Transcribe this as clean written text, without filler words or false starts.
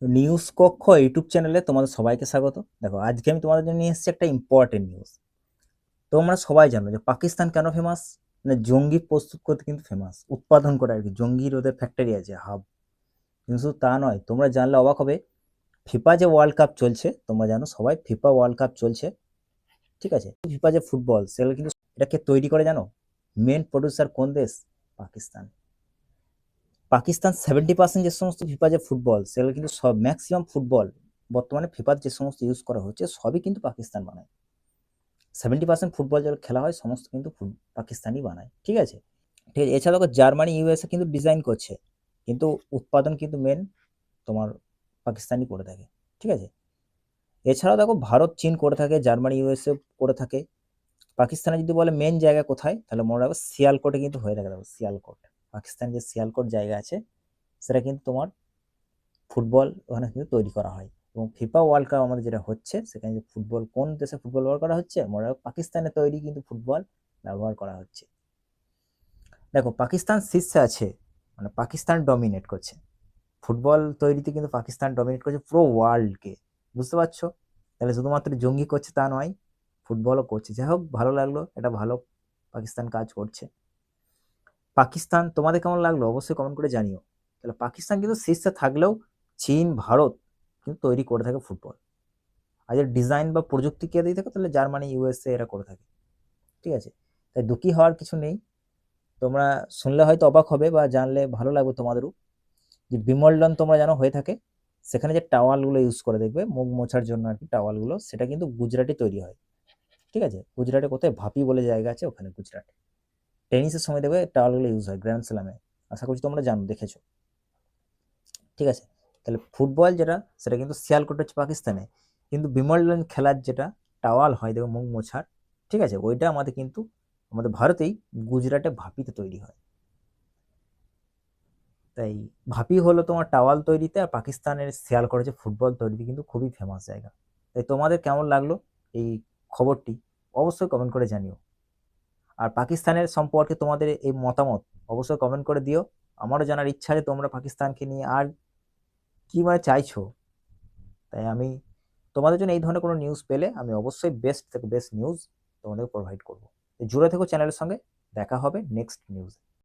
News কক্ষ YouTube চ্যানেলে তোমাদের সবাইকে স্বাগত। দেখো, আজকে আমি তোমাদের জন্য নিয়ে এসেছি একটা ইম্পর্টেন্ট নিউজ। তোমরা সবাই জানো যে পাকিস্তান কেন ফেমাস? মানে জঙ্গি প্রস্তুত করতে কিন্তু ফেমাস, উৎপাদন করে আর কি। জঙ্গির ওদের ফ্যাক্টরি আছে, হাব। কিন্তু শুধু তা নয়, তোমরা জানলে অবাক হবে। ফিফা যে ওয়ার্ল্ড কাপ চলছে, তোমরা জানো সবাই ফিফা ওয়ার্ল্ড কাপ চলছে, ঠিক আছে? ফিফা যে ফুটবল, সেগুলো কিন্তু এটাকে তৈরি করে জানো? মেন প্রডিউসার কোন দেশ? পাকিস্তান। পাকিস্তান 70% যে সমস্ত ফিফা যে ফুটবল, সেগুলো কিন্তু সব ম্যাক্সিমাম ফুটবল বর্তমানে ফিফার যে সমস্ত ইউজ করা হচ্ছে সবই কিন্তু পাকিস্তান বানায়। 70% ফুটবল যেগুলো খেলা হয় সমস্ত কিন্তু পাকিস্তানই বানায়, ঠিক আছে? ঠিক আছে, এছাড়া দেখো জার্মানি ইউএসএ কিন্তু ডিজাইন করছে, কিন্তু উৎপাদন কিন্তু মেন তোমার পাকিস্তানই করে থাকে, ঠিক আছে? এছাড়াও দেখো ভারত চীন করে থাকে, জার্মানি ইউএসএ করে থাকে। পাকিস্তানে যদি বলে মেন জায়গা কোথায়, তাহলে মনে রাখো সিয়ালকোটে কিন্তু হয়ে থাকে। দেখো সিয়ালকোট, পাকিস্তান যে সিয়ালকোট জায়গা আছে, সেটা কিন্তু তোমার ফুটবল ওখানে কিন্তু তৈরি করা হয়। এবং ফিফা ওয়ার্ল্ড কাপ আমাদের যেটা হচ্ছে, সেখানে যে ফুটবল, কোন দেশে ফুটবল ব্যবহার করা হচ্ছে? মনে রাখো পাকিস্তানে তৈরি কিন্তু ফুটবল ব্যবহার করা হচ্ছে। দেখো পাকিস্তান শীর্ষে আছে, মানে পাকিস্তান ডমিনেট করছে ফুটবল তৈরিতে, কিন্তু পাকিস্তান ডমিনেট করছে পুরো ওয়ার্ল্ডকে। বুঝতে পারছো? তাহলে শুধুমাত্র জঙ্গি করছে তা নয়, ফুটবলও করছে। যাই হোক, ভালো লাগলো, এটা ভালো পাকিস্তান কাজ করছে। পাকিস্তান তোমাদের কেমন লাগলো অবশ্যই কমেন্ট করে জানিও। তাহলে পাকিস্তান কিন্তু শীর্ষে থাকলেও চীন, ভারত কিন্তু তৈরি করে থাকে ফুটবল। আর যদি ডিজাইন বা প্রযুক্তি কে দিয়ে থাকে, তাহলে জার্মানি ইউএসএ এরা করে থাকে, ঠিক আছে? তাই দুঃখী হওয়ার কিছু নেই। তোমরা শুনলে হয়তো অবাক হবে বা জানলে ভালো লাগবে তোমাদেরও, যে বিমলডন তোমরা জানো হয়ে থাকে, সেখানে যে টাওয়ালগুলো ইউজ করে, দেখবে মুখ মোছার জন্য আর কি টাওয়ালগুলো, সেটা কিন্তু গুজরাটে তৈরি হয়, ঠিক আছে? গুজরাটে কোথায় ভাপি বলে জায়গা আছে, ওখানে গুজরাট। টেনিসের সময় দেখবে টাওয়ালগুলো ইউজ হয় গ্র্যান্ড স্ল্যামে। আশা করছি তোমরা জানো, দেখেছো, ঠিক আছে? তাহলে ফুটবল যেটা, সেটা কিন্তু সিয়ালকোট হচ্ছে পাকিস্তানে, কিন্তু বিমলডন খেলার যেটা টাওয়াল হয় দেখো মুখ মোছার, ঠিক আছে, ওইটা আমাদের কিন্তু আমাদের ভারতেই গুজরাটে ভাপিতে তৈরি হয়। তাই ভাপি হলো তোমার টাওয়াল তৈরিতে, আর পাকিস্তানের সিয়ালকোট হচ্ছে ফুটবল তৈরিতে কিন্তু খুবই ফেমাস জায়গা। তাই তোমাদের কেমন লাগলো এই খবরটি অবশ্যই কমেন্ট করে জানিও। আর পাকিস্তানের সম্পর্কে তোমাদের এই মতামত অবশ্যই কমেন্ট করে দিও। আমারও জানার ইচ্ছা যে তোমরা পাকিস্তানকে নিয়ে আর কি মানে চাইছো। তাই আমি তোমাদের জন্য এই ধরনের কোনো নিউজ পেলে আমি অবশ্যই বেস্ট থেকে বেস্ট নিউজ তোমাদের প্রোভাইড করবো। জুড়ে থেকো চ্যানেলের সঙ্গে। দেখা হবে নেক্সট নিউজ।